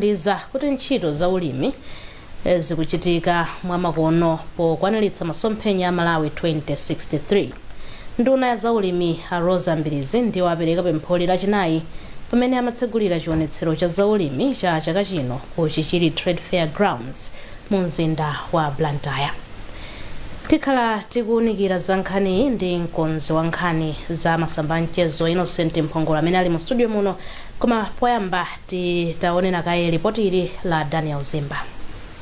Liza kuti ntchito za ulimi zikuchitika mwamakono pokwaniritsa masomphenya a Malawi 2063. Nduna ya za ulimi Rosa Mbirizi ndiwo apereka pempho lachinayi pamene amatsegulira chionetsero cha za ulimi cha chaka chino ku Chichiri Trade Fair Grounds mu mzinda wa Blantyre. Tikhala tikuunikira za nkhani ndi mkonzi wa nkhani za masamba mchezo Innocent Mphongola amene ali mu studio muno, koma poyamba titaonera kaye ripoti ili la Daniel Zimba.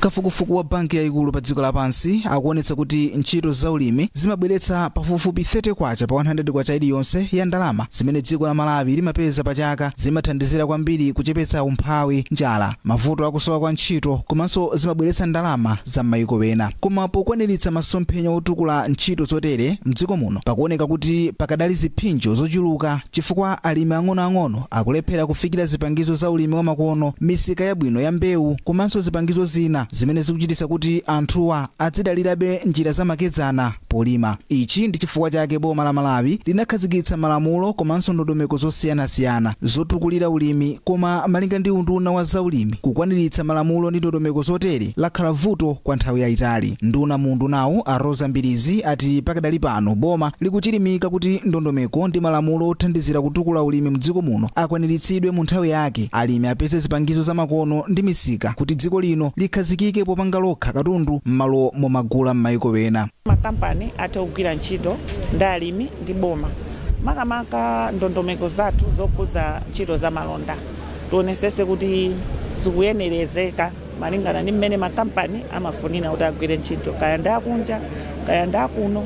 Kafukufuku wa banki yaikulu pa dziko lapansi akuonetsa kuti ntchito za ulimi zimabweretsa pafupifupi 30 kwacha pa 100 kwacha iliyonse ya ndalama zimene dziko la Malawi limapeza pa chaka. Zimathandizira kwambiri kuchepetsa umphawi, njala, mavuto akusowa kwa ntchito, komanso zimabweretsa ndalama za mayiko ena. Koma pokwaniritsa masomphenya otukula ntchito zotere mdziko muno pakuoneka kuti pakadali ziphinjo zochuluka chifukwa alimi ang'onoang'ono akulephera kufikira zipangizo za ulimi wa makono, misika yabwino ya mbewu, komanso zipangizo zina zimene zikuchititsa kuti anthuwa adzidalirabe njira zamakedzana polima. Ichi ndi chifukwa chake boma la Malawi linakhazikitsa malamulo komanso ndondomeko zosiyanasiyana zotukulira ulimi, koma malinga ndi unduna wa za ulimi kukwaniritsa malamulo ndi ndondomeko zotere lakhala vuto kwa nthawi yayitali. Nduna mundu nawo Rosa Mbirizi ati pakadali pano boma likuchirimika kuti ndondomeko ndi malamulo othandizira kutukula ulimi mdziko muno akwaniritsidwe mu nthawi yake, alimi apeze zipangizo za makono ndi misika kuti dziko lino likhazikike popanga lokha katundu m'malo momagula m'mayiko ena. Makampani atogwira ntchito ndi alimi ndi boma, makamaka ndondomeko zathu zokuza ntchito za malonda tionesese kuti zikuyenerezeka malingana ndi mmene makampani amafunira kuti agwire ntchito, kaya ndi akunja kaya ndi akuno.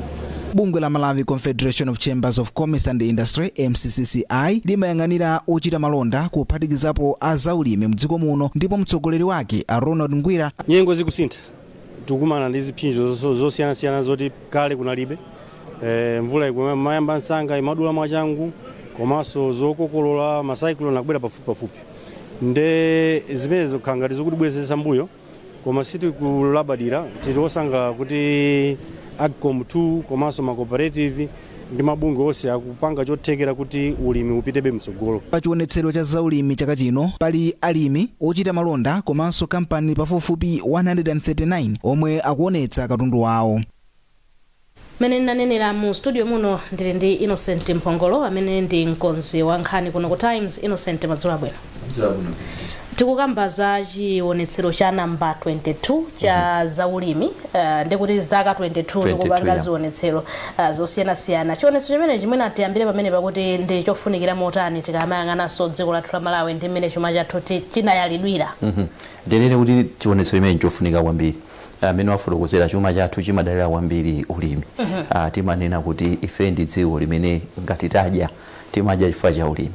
Bungwe la Malawi Confederation of Chambers of Commerce and Industry MCCCI limayang'anira ochita malonda kuphatikizapo azaulimi mdziko muno, ndipo mtsogoleri wake Ronald Ngwira nyengo zikusintha, tikumana ndi ziphinjo zosiyanasiyana zoti kale kunalibe. Mvula ikumayamba nsanga imadula mwachangu, komanso zokokolola masaikilo nakubwera pafupi nde zimene zokhala ngati zokutibwezeretsa mbuyo, koma sitikulabadira tiliwosanga kuti Agcom 2 komanso ma cooperative ndi mabungwe onse akupanga chothekera kuti ulimi upitebe mtsogolo. Pa chionetsero cha zaulimi chaka chino pali alimi ochita malonda komanso kampani pafupifupi 139 omwe akuonetsa katundu wawo. Mene nanenera mu studio muno ndili ndi Innocent Mphongolo amene ndi mkonzi wa nkhani kuno ku Times. Innocent, madzulo abwino. Tikukamba za chionetsero cha namba 22 cha zaulimi, ndikuti zaka 22 tikupanga zionetsero zosiyanasiyana. Chionetsero chimene chimene atiyambire pamene pakuti ndi chofunikira motani tikamayang'ananso dziko lathu la Malawi ndi mmene chuma chathu chinayalidwira. Ndinene kuti chionetsero chimene chofunika kwambiri amene wafotokozera chuma chathu chimadalira kwambiri ulimi. Timanena kuti ife ndi dziko limene ngati tadya timadya chifukwa cha ulimi.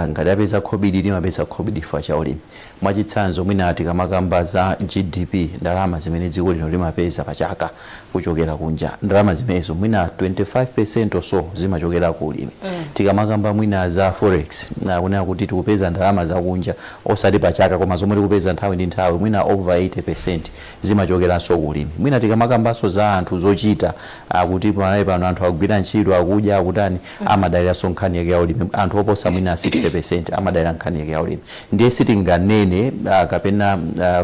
Ngati apeza COVID timapeza COVID chifukwa cha ulimi. Mwachitsanzo mwina tikamakamba za GDP, ndalama zimene dziko lino limapeza pa chaka kuchokera kunja, ndalama zimenezo mwina 25% or so zimachokera ku ulimi. Tikamakamba mwina za forex, kunena kuti tikupeza ndalama za kunja osati pa chaka koma zomwe tikupeza nthawi ndi nthawi mwina over 80% zimachokeranso ku ulimi. Mwina tikamakambanso za anthu zochita, kuti pano anthu akugwira ntchito akudya akutani amadaliranso nkhani yake ya ulimi. Anthu oposa mwina 60% amadalira nkhani yake ya ulimi. Ndiye sitinganene kapena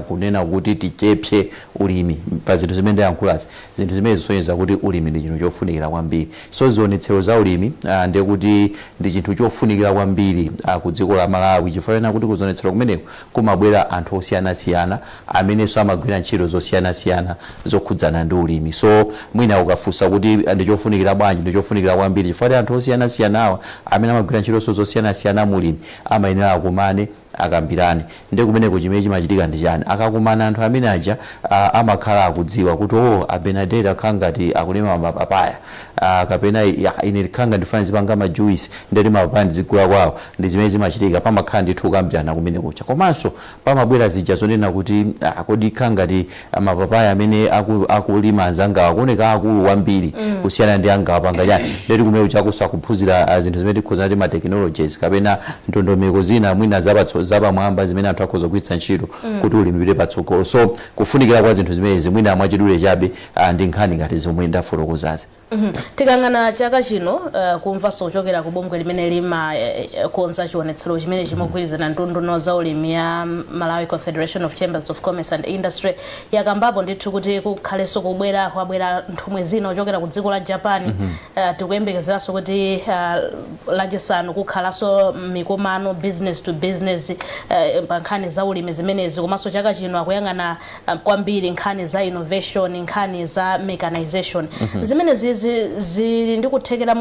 kunena kuti tichepse ulimi pa zinthu zimene ndayankhulazi. Zinthu zimene zisonyeza kuti ulimi ndi chinthu chofunikira kwambiri. So zionetsero za ulimi ndiye kuti ndi chinthu chofunikira kwambiri ku dziko la Malawi, chifukwa kuti kuzionetsero kumeneko kumabwera anthu osiyanasiyana amenenso amagwira ntchito zosiyanasiyana zokhudzana ndi ulimi. So mwina ukafunsa kuti ndi chofunikira bwanji, ndi chofunikira kwambiri chifukwa anthu osiyanasiyana awa amene amagwira ntchito zosiyanasiyana mu ulimi amayenera akumane akambirane. Ndiye kumeneko chimene chimachitika ndi chani, akakumana anthu amene aja amakhala akudziwa kuti abenadeta khangati akulima mapapaya, kapena ine khanga ndifana zipanga ma juice ndeti mapapaya ndizigula kwawo, ndi zimene zimachitika pamakhala ndithu kukambirana kumeneko. Komanso pamabwera zija zonena kuti kodi khangati mapapaya amene akulima anzanga akuoneka akulu kwambiri kusiyana ndi anga apanga chani. Ndeti kumeneko chakusa kuphunzira zinthu zimene tikhoza ndi ma technologies kapena ndondomeko zina mwina zapamwamba zimene anthu akhoza kugwiritsa ntchito kuti ulimi upite patsogolo. So kufunikira kwa zinthu zimene mwina mwachidule chabe ndi nkhani ngati zomwe ndafotokozazi. tikangana chaka chino kumva sochokera ku bungwe limene lima konza chionetsero chimene chimogwirizana ndunduno za ulimi ya Malawi Confederation of Chambers of Commerce and Industry yakambapo ndithu kuti kukhalenso kwabwera nthumwi zina ochokera ku dziko la Japan. Tikuyembekezeranso kuti lachisanu kukhalanso mikumano business to business pa nkhani za ulimi zimenezi, komanso chaka chino akuyang'ana kwambiri nkhani za innovation, nkhani za mechanization. Zimenezi zili ndi kuthekera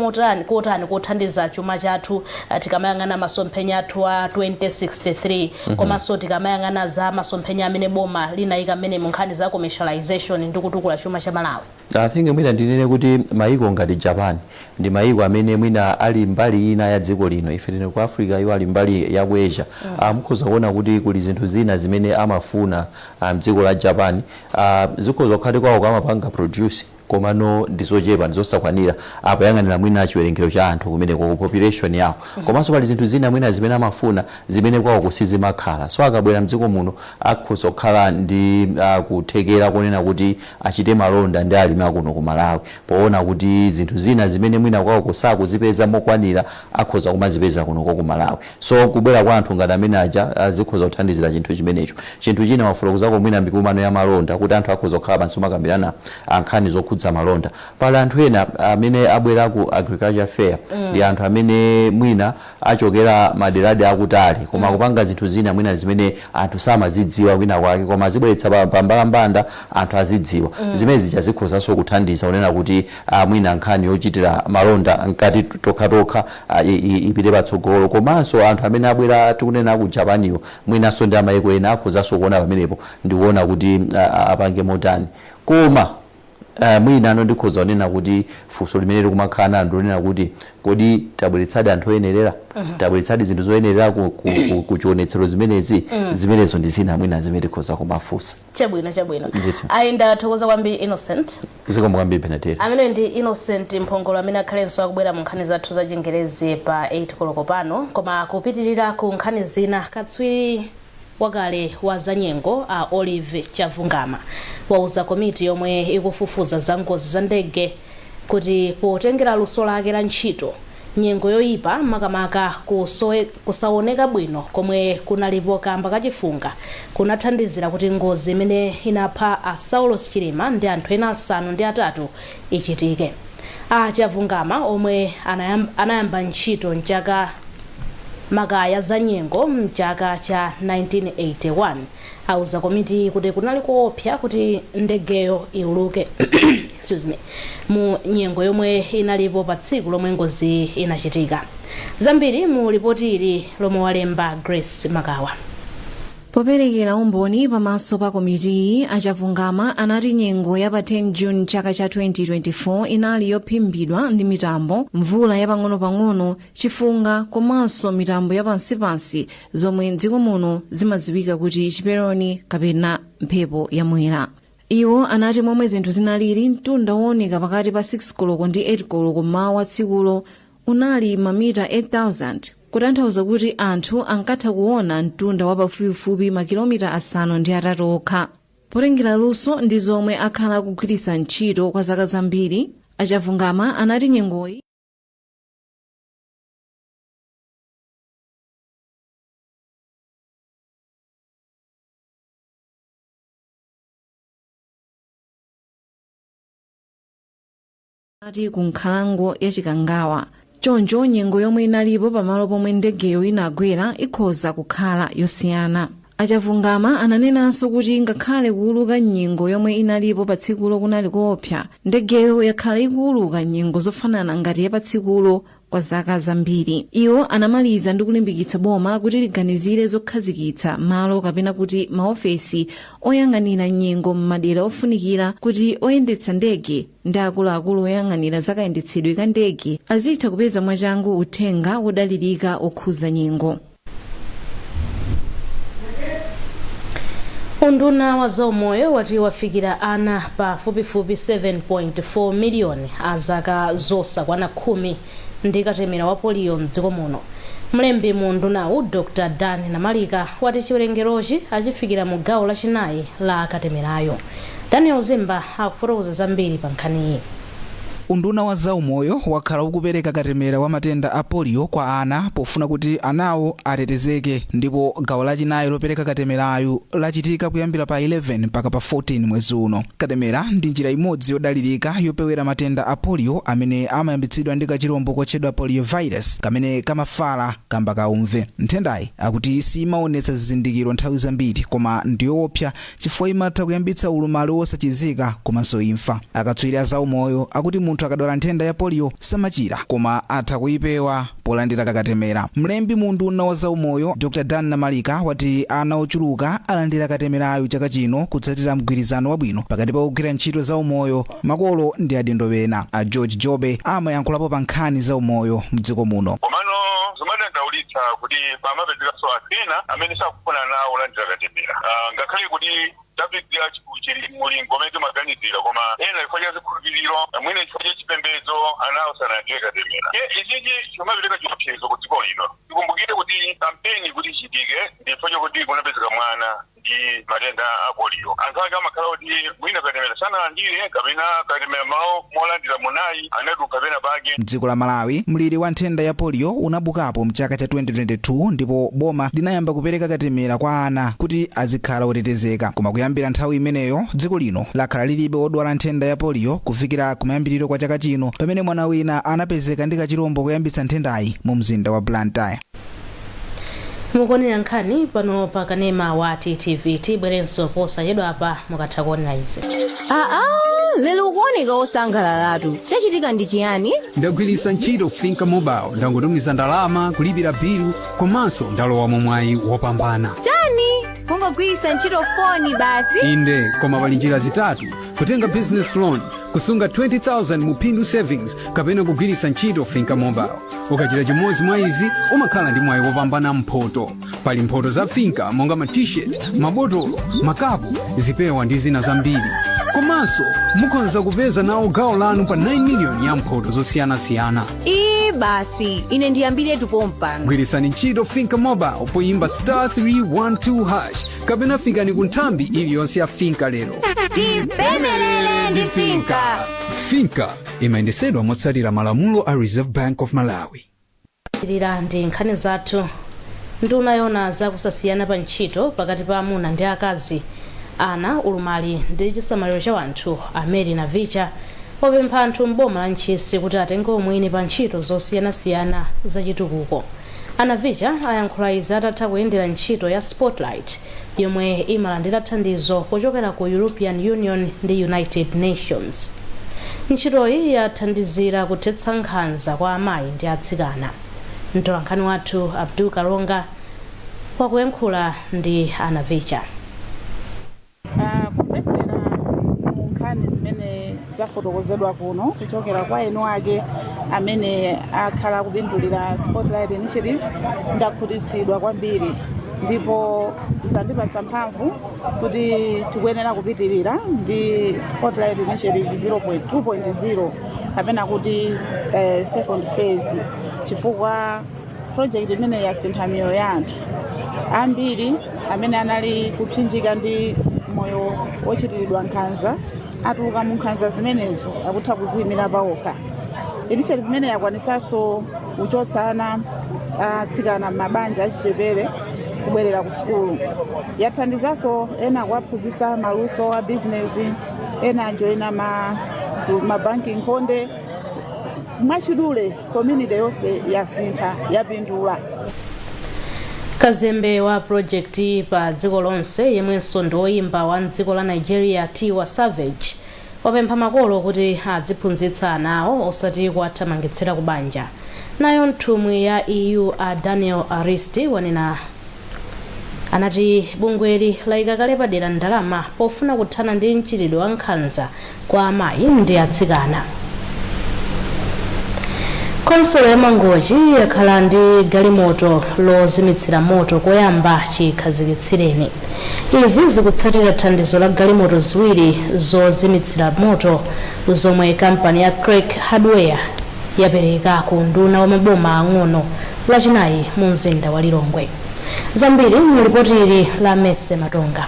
kotani kuthandiza chuma chathu tikamayang'ana masomphenya athu a 2063 komanso tikamayang'ana za masomphenya amene boma linayika amene mu nkhani za commercialization ndi kutukula chuma cha Malawi. I think mwina ndinene kuti maiko ngati Japan ndi maiko amene mwina ali mbali ina ya dziko lino, ife tine ku Africa iwo ali mbali ya ku Asia. Mukhoza kuona kuti kuli zinthu zina zimene amafuna mdziko la Japan zikhoza kukhale kwawo kamapanga produce komano ndizochepa ndizosakwanira apa yang'anira mwina chiwerengero cha anthu kumene ku population yawo, komanso pali zinthu zina mwina zimene amafuna zimene kwawo kusizimakhala, so akabwera mdziko muno akhoza kukhala ndi kuthekera kunena kuti achite malonda ndi alimi akuno ku Malawi, poona kuti zinthu zina zimene mwina kwawo kusakuzipeza mokwanira akhoza kumazipeza kuno ku Malawi. So kubwera kwa anthu ngati amene aja zikhoza kuthandizira chinthu chimenecho. Chinthu china mafulokozako mwina mikumano ya malonda kuti anthu akhoza kukhala pansi makambirana nkhani zokhudza malonda. Pala anthu ena amene abwera ku agriculture fair ndi anthu amene mwina achokera maderadi akutali koma kupanga zinthu zina mwina zimene anthu samazidziwa kwina kwake koma zibweretsa pambalambanda anthu azidziwa. Zimene zichazikhozaso kuthandiza kunena kuti mwina nkhani yochitira malonda nkati tokha ipite patsogolo, komanso anthu amene abwera tikunena ku Japaniyo mwinanso ndi amayiko ena akhozaso kuona pamenepo ndikuona kuti apange motani. Koma mwina ndikhoza kunena kuti funso limene likumakhala ndilonena kuti kodi tabweretsadi anthu oyenerera, tabweretsadi zinthu zoyenerera ku chionetsero zimenezo ndi zina mwina zimene tikhoza kumafunsa. Chabwino ayenda thokoza kwambiri Innocent. Zikomo kwambiri Benatera. Amene ndi Innocent Mphongolo amene akhalenso akubwera mu nkhani zathu za Chingerezi pa 8 koloko pano, koma kupitirira ku nkhani zina katswiri wakale wa zanyengo a Olive Chavungama wauza komiti yomwe ikufufuza za ngozi za ndege kuti potengera luso lake la ntchito nyengo yoyipa makamaka kusaoneka bwino komwe kunalipo kamba kachifunga kunathandizira kuti ngozi imene inapha a Saulos Chilima ndi anthu ena 5 ichitike. A Chavungama omwe anayamba ntchito mchaka makaya za nyengo mchaka cha 1981 auza komiti kuti kunali kuopsa kuti ndegeyo iuluke mu nyengo yomwe inalipo pa tsiku lomwe ngozi inachitika. Zambiri mu ripoti ili lomwe walemba Grace Makawa. Poperekera umboni pamaso pa komiti Achavungama anati nyengo ya pa 10 June chaka cha 2024 inali yophimbidwa ndi mitambo, mvula yapang'ono-pang'ono, chifunga komanso mitambo yapansipansi zomwe m'dziko muno zimadziwika kuti chiperoni kapena mphepo yamwera. Iwo anati momwe zinthu zinalili mtunda wooneka pakati pa 6 koloko ndi 8 koloko mmawa tsikulo unali mamita 8,000. Kutanthauza kuti anthu ankatha kuona mtunda wa pafupifupi makilomita 5 okha. Potengera luso ndi zomwe akhala kugwiritsa ntchito kwa zaka zambiri, Achavungama anati nyengoyi ati ku nkhalango ya Chikangawa. Choncho nyengo yomwe inalipo pamalo pomwe ndegeyo inagwera ikhoza kukhala yosiyana. Achavungama ananenanso kuti ngakhale kuuluka nyengo yomwe inalipo pa tsikulo kunali koopsa, ndegeyo yakhala ikuuluka nyengo zofanana ngati ya pa tsikulo kwa zaka zambiri. Iwo anamaliza ndi kulimbikitsa boma kuti liganizire zokhazikitsa malo kapena kuti maofesi oyang'anira nyengo m'madera ofunikira kuti oyendetsa ndege ndi akuluakulu oyang'anira zakayendetsedwe ka ndege azitha kupeza mwachangu uthenga wodalirika okhuza nyengo. Unduna wa zaumoyo wati wafikira ana pafupifupi 7.4 miliyoni azaka zosakwana 10 ndi katemera wa polio mdziko muno. Mlembi mu undunawu Dr. Dan Namalika wati chiwerengerochi achifikira mu gawo lachinayi la katemerayo. Daniel Zimba akufotokoza zambiri pa nkhaniyi. unduna wa zaumoyo wakhala ukupereka katemera wa matenda a polio kwa ana pofuna kuti anawo atetezeke, ndipo gawo lachinayi lopereka katemerayu lachitika kuyambira pa 11 mpaka pa 14 mwezi uno. Katemera ndi njira imodzi yodalirika yopewera matenda a polio amene amayambitsidwa ndi kachirombo kotchedwa poliovirus kamene kamafala kamba kaumve. Nthendayi akuti simaonetsa zizindikiro nthawi zambiri, koma ndiyoopsa chifukwa imatha kuyambitsa ulumali wosachizika komanso imfa. Akatswiri a zaumoyo akuti munthu akadwala nthenda ya polio samachira, koma atha kuyipewa polandira katemera. Mlembi mu unduna wa zaumoyo Dr. Dan Namalika wati ana ochuluka alandira katemerayu chaka chino kutsatira mgwirizano wabwino pakati pa ogwira ntchito zaumoyo, makolo ndi adindo ena. A George Jobe amayankhulapo pa nkhani zaumoyo mdziko muno. Komano zimadandaulitsa kuti pamapezekaso asina amene sakufuna nawo olandira katemera. Ngakhale kuti tabigya chili mulingo amene timaganizira, koma ena chifukwa cha zikhulupiriro, mwina chifukwa cha chipembedzo anawo sanalandire katemera. Ichichi chimapereka chiopsezo ku dziko lino. Tikumbukire kuti kampeni kuti ichitike ndi chifukwa chakuti kunapezeka mwana ndi matenda a polio. Anthu ake amakhala kuti mwina katemera sanalandire kapena katemera mawo molandira munayi anadu kapena pake. Mdziko la Malawi mliri wa nthenda ya polio unabukapo mchaka cha 2022, ndipo boma linayamba kupereka katemera kwa ana kuti azikhala otetezeka. Koma kuyambira nthawi imeneyo dziko lino lakhala lilibe odwala nthenda ya polio kufikira kumayambiriro kwa chaka chino, pamene mwana wina anapezeka ndi kachirombo koyambitsa nthendayi mu mzinda wa Blantyre. Mukuonera nkhani pano pa kanema wa TTV. Tibwerenso posachedwa apa mukatha kuonera izi. Lelo ukuoneka osangalalatu. Chachitika ndi chiyani? Ndagwiritsa ntchito Finka Mobile, ndangotumiza ndalama, kulipira bilu, komanso ndalowa mwayi wopambana. Chani? Kungogwiritsa ntchito foni basi? Inde, koma pali njira zitatu: kutenga business loan, kusunga 20,000 mu Pindu Savings, kapena kugwiritsa ntchito Finka Mobile. Ukachita chimodzi mwa izi umakhala ndi mwayi wopambana mphoto. Pali mphoto za Finka monga ma t-shirt, mabotolo, makapu, zipewa ndi zina zambiri. Komanso mukhoza kupeza nawo gawo lanu pa 9 million ya mphoto zosiyanasiyana. Basi ine ndiyambire tupompa. Gwiritsani ntchito Finka Mobile poyimba *312# kapena fikani ku nthambi iliyonse ya Finka lero. Tipemelele ndi Finka. Finka imayendetsedwa motsatira malamulo a Reserve Bank of Malawi. Ilira ndi nkhani zathu. Nduna yona zakusasiyana pa ntchito pakati pa amuna ndi akazi, ana, ulumali ndi chisamaliro cha wanthu amene na vicha wapempha anthu mboma la Ntchisi kuti atenge umwini pa ntchito zosiyanasiyana zachitukuko. Ana vicha ayankhula izi atatha kuyendera ntchito ya Spotlight yomwe imalandira thandizo kuchokera ku European Union ndi United Nations. Ntchitoyi yathandizira kuthetsa nkhanza kwa amayi ndi atsikana. Mtolankhani wathu Abdul Kalonga wakuyankhula ndi ana vicha. Kupesera mu nkhani zimene zafotokozedwa kuno kuchokera kwa enu ake amene akhala kupindulira Spotlight Initiative ndakhutitsidwa kwambiri, ndipo zandipatsa mphamvu kuti tikuyenera kupitirira ndi Spotlight Initiative 2.0 kapena kuti second phase, chifukwa project imene yasintha miyoyo ya anthu ambiri amene anali kupsinjika ndi moyo wochitiridwa nkhanza, atuluka mu nkhanza zimenezo akutha kuziyimira pawokha. Initiative imene yakwanisanso kuchotsa ana atsikana m'mabanja achichepere kubwerera ku sukulu. Yathandizanso ena kuwaphunzitsa maluso a bizinesi, ena ajoyina ma banking konde. Mwachidule community yonse yasintha yapindula. Kazembe wa project pa dziko lonse yemwenso ndi woyimba wa dziko la Nigeria Tiwa Savage wapempha makolo kuti adziphunzitsa anawo osati kuwathamangitsira ku banja. Nayo nthumwi ya EU a Daniel Aristi wanena anati bungweli layika kale padera ndalama pofuna kuthana ndi mchitidwe wa nkhanza kwa amayi ndi atsikana. Konsolo ya Mangochi yakhala ndi galimoto lozimitsira moto koyamba chikhazikitsireni. Izi zikutsatira thandizo la galimoto ziwiri zozimitsira moto zomwe kampani ya Crack Hardware yapereka ku nduna wa maboma ang'ono lachinayi mu mzinda wa Lilongwe. Zambiri mu ripoti ili la Mese Matonga.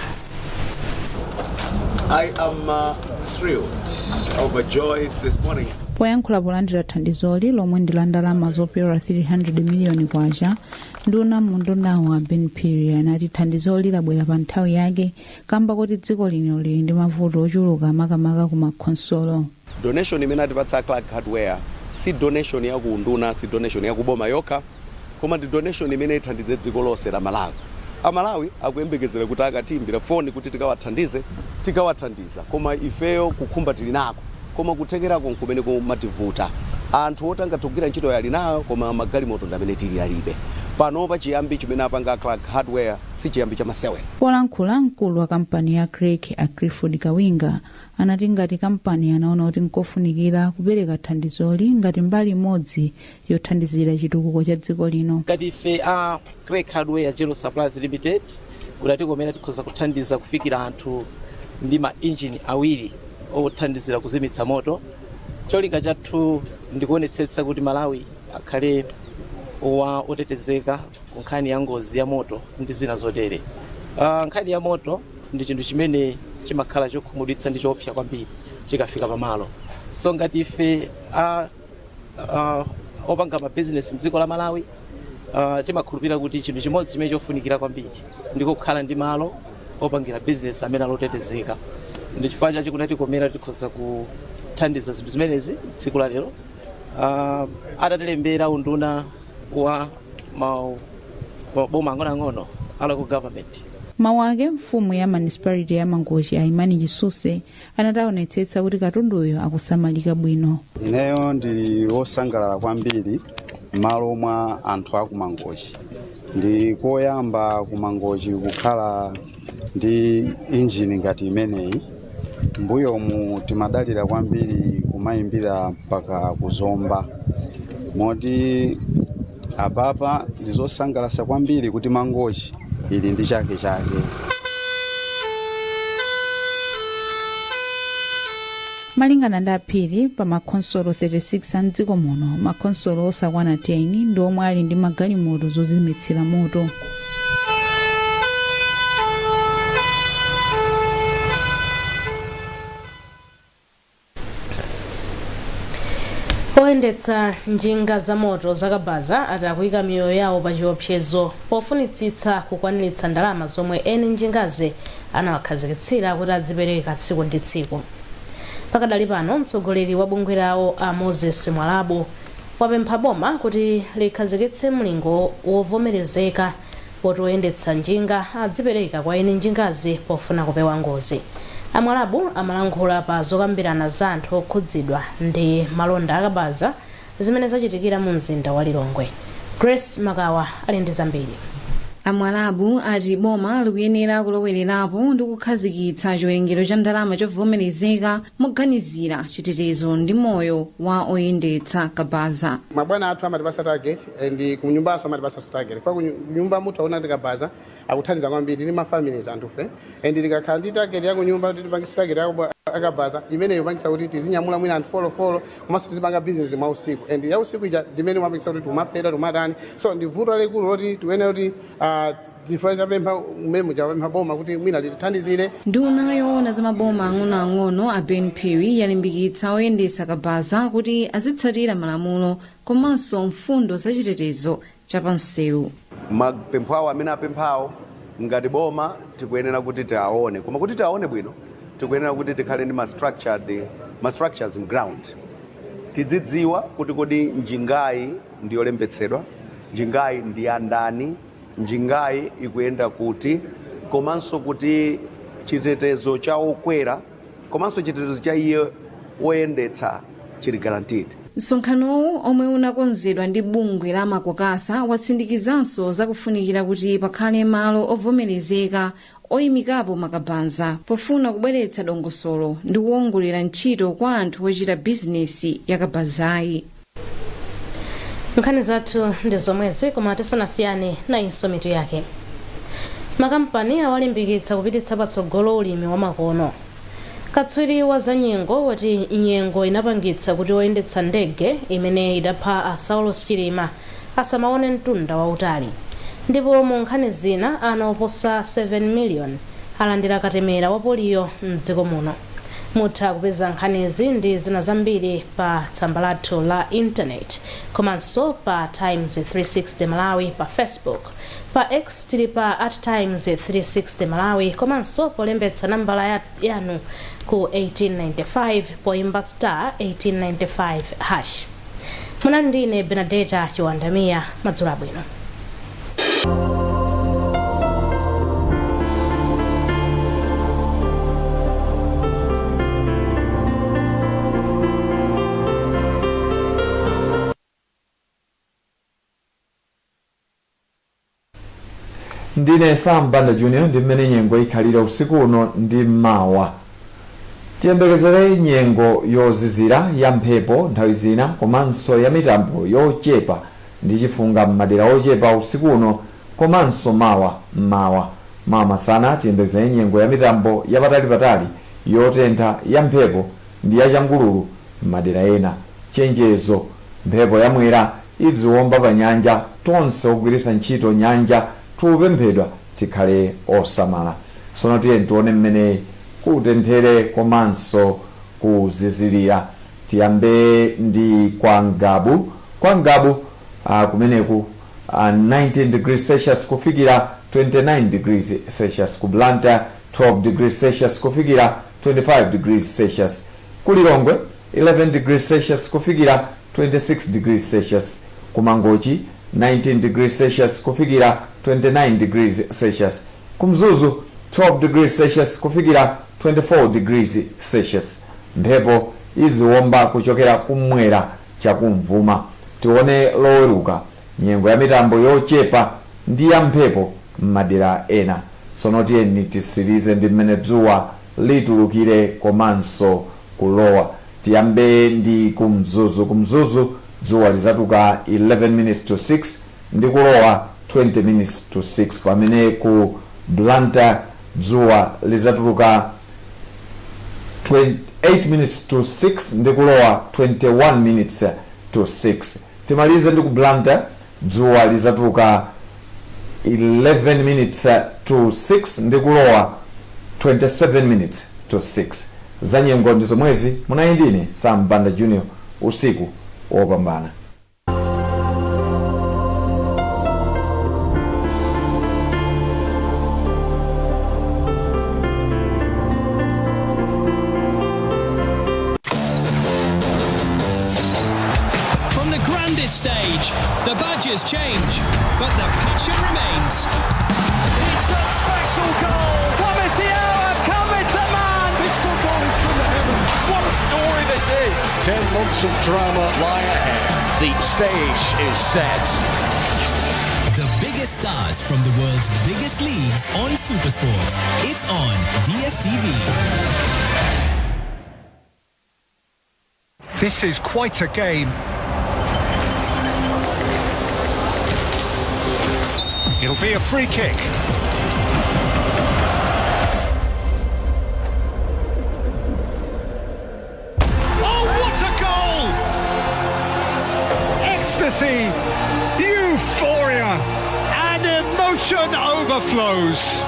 I am thrilled, overjoyed this morning poyankhula polandira thandizoli lomwe ndi la ndalama zopera 300 miliyoni kwacha, nduna mundunawo a Ben Phiri anati thandizoli labwera pa nthawi yake kamba kuti dziko lino lili ndi mavuto ochuluka makamaka ku makhonsolo. Donation imene atipatsa Clark Hardware si donation ya ku nduna, si donation ya kuboma yokha, koma ndi donation imene ithandize dziko lonse la Malawi. Amalawi akuyembekezera kuti akatimbira foni kuti tikawathandiza, koma ifeyo kukhumba tili nako, koma kuthekerako nkumene kumativuta. Anthu otanga tugwira ntchito yali nayo, koma magalimoto ndamene tili alibe. Panopa chiyambi chimene apanga Clark Hardware si chiyambi cha masewe. Polankhula mkulu wa kampani ya Craig Agri-Food Kawinga anati ngati kampani anaona kuti nkofunikira kupereka thandizoli ngati mbali imodzi yothandizira chitukuko cha dziko lino. Ngati ife a Craig Hardware General Supplies Limited kuti tikomera tikhoza kuthandiza kufikira anthu ndi ma engine awiri othandizira kuzimitsa moto. Cholinga chathu ndikuonetsetsa kuti Malawi akhale otetezeka ku nkhani ya ngozi ya moto ndi zina zotere. Nkhani ya moto ndi chinthu chimene chimakhala chokhumudwitsa ndi choopsa kwambiri chikafika pamalo. So ngati ife opanga ma business mdziko la Malawi timakhulupirira kuti chinthu chimodzi chimene chofunikira kwambiri ndiko kukhala ndi malo opangira business amene alotetezeka. Ndi chifukwa chachi kuti tikomera tikhoza kuthandiza zinthu zimenezi tsiku la lero. Atatilembera unduna wa boma ang'ono a local government. Mawu ake mfumu ya municipality ya Mangochi Aimani Chisuse anataonetsetsa kuti katunduyo akusamalika bwino. Ineyo ndi wosangalala kwambiri malo mwa anthu aku Mangochi. Ndi koyamba ku Mangochi kukhala ndi injini ngati imeneyi. Mbuyo mu timadalira kwambiri kumayimbira mpaka kuzomba. Moti apapa ndizosangalatsa kwambiri kuti Mangochi ili ndi chake. Malingana ndi Phiri pa makhonsolo 36 a mdziko muno, makhonsolo osakwana 10 ndi omwe ali ndi magalimoto zozimitsira moto. Oyendetsa njinga za moto zakabaza atakuyika miyoyo yawo pa chiopsezo pofunitsitsa kukwaniritsa ndalama zomwe eni njingazi anawakhazikitsira kuti adzipereka tsiku ndi tsiku. Pakadali pano mtsogoleri wa bungwe lawo a Moses Mwalabu wapempha boma kuti likhazikitse mlingo wovomerezeka poti oyendetsa njinga adzipereka kwa eni njingazi pofuna kupewa ngozi. Amwalabu amalankhula pa zokambirana za anthu okhudzidwa ndi malonda akabaza zimene zachitikira mu mzinda wa Lilongwe. Grace Magawa ali ndi zambiri. Amwalabu ati boma likuyenera kulowererapo ndi kukhazikitsa chiwerengero cha ndalama chovomerezeka moganizira chitetezo ndi moyo wa oyendetsa kabaza. Mabwana athu amatipasa target and kunyumbaso amatipasa target. Kwa kunyumba mutu aona ndi kabaza akuthandiza kwambiri ndi mafamilies anthufe and likakhala ndi target ya kunyumba kuti tipangise target yako akabaza imeneyo pangisa kuti tizinyamula mwina anthu follow komanso tizipanga business mwa usiku and ya usiku ija ndimene mapangisa kuti tumapeta tumatani so ndi vuto lekulu loti tiwene kuti tifanya pempha umemu japempha boma kuti mwina litithandizire. Nduna yoona za maboma ang'onoang'ono a Ben Phiri yalimbikitsa oyendetsa kabaza kuti azitsatira malamulo komanso mfundo za chitetezo chapansewu. Mapempho awo amene apemphawo ngati boma tikuyenera kuti tiaone, koma kuti tiaone bwino tikuyenera kuti tikhale ndi ma structures ground. Tidzidziwa kuti kodi njingayi ndiyolembetsedwa, njingayi ndi andani, njingayi ikuyenda kuti, komanso kuti chitetezo cha okwera komanso chitetezo cha iye oyendetsa chili guaranteed. Msonkhanowu omwe unakonzedwa ndi bungwe la makokasa watsindikizanso zakufunikira kuti pakhale malo ovomerezeka oyimikapo makabanza pofuna kubweretsa dongosolo ndi kuwongolera ntchito kwa anthu ochita bizinesi yakabazayi. Nkhani zathu ndi zomwezi koma tisanasiyane nayinso mitu yake. Makampani awalimbikitsa kupititsa patsogolo ulimi wa makono. Katswiri wa za nyengo wati nyengo inapangitsa kuti oyendetsa ndege imene idapha a Saulos Chilima asamaone mtunda wautali. Ndipo mu nkhani zina ana oposa 7 million alandira katemera wa polio mdziko muno. mutha kupeza nkhanizi ndi zina zambiri pa tsamba lathu la internet komanso pa Times 360 Malawi pa Facebook, pa X tili pa @Times 360 Malawi komanso polembetsa nambala yanu ku 1895 poimba *1895#. Munali ndine Benedetta Chiwandamia. Madzulo abwino. Ndine Sambanda Junior ndi mmene nyengo ikhalira usiku uno ndi mawa. Tiyembekezere nyengo yozizira ya mphepo nthawi zina komanso ya mitambo yochepa ndi chifunga m'madera ochepa usiku uno komanso mawa masana tiyembekezere nyengo ya mitambo yapatali yotentha ya mphepo ndi ya changululu m'madera ena. Chenjezo: mphepo yamwera iziwomba pa nyanja, tonse ogwiritsa ntchito nyanja tupemphedwa tikhale osamala. Tsono tiye tione mmene kutenthere komanso kuzizirira. Tiyambe ndi kwa Ngabu kumeneku 19 degrees Celsius kufikira 29 degrees Celsius, ku Blantyre 12 degrees Celsius kufikira 25 degrees Celsius, ku Lilongwe 11 degrees Celsius kufikira 26 degrees Celsius, ku Mangochi 19 degrees Celsius kufikira 29 degrees Celsius, ku Mzuzu 12 degrees Celsius kufikira 24 degrees Celsius. Mphepo iziwomba kuchokera kumwera chakumvuma. Tione loweruka, nyengo ya mitambo yochepa ndi ya mphepo m'madera ena. Tsono tiyeni tisirize ndi mmene dzuwa litulukire komanso kulowa. Tiyambe ndi ku Mzuzu dzuwa lizatuka 11 minutes to 6 ndi kulowa 20 minutes to 6, pamene ku Blantyre dzuwa lizatuluka 28 minutes to 6 ndi kulowa 21 minutes to 6. Timalize ndi ku Blantyre dzuwa lizatuluka 11 minutes to 6 ndi kulowa 27 minutes to 6. Za nyengo ndi zomwezi. Munali ndine Sambanda Junior, usiku wopambana. Stage, the badges change, but the passion remains. It's a special goal. Come at the hour, come at the man. This football is from the heavens. What a story this is. 10 months of drama lie ahead. The stage is set. The biggest stars from the world's biggest leagues on Supersport. It's on DSTV. This is quite a game. It'll be a free kick. Oh, what a goal! Ecstasy, euphoria, and emotion overflows.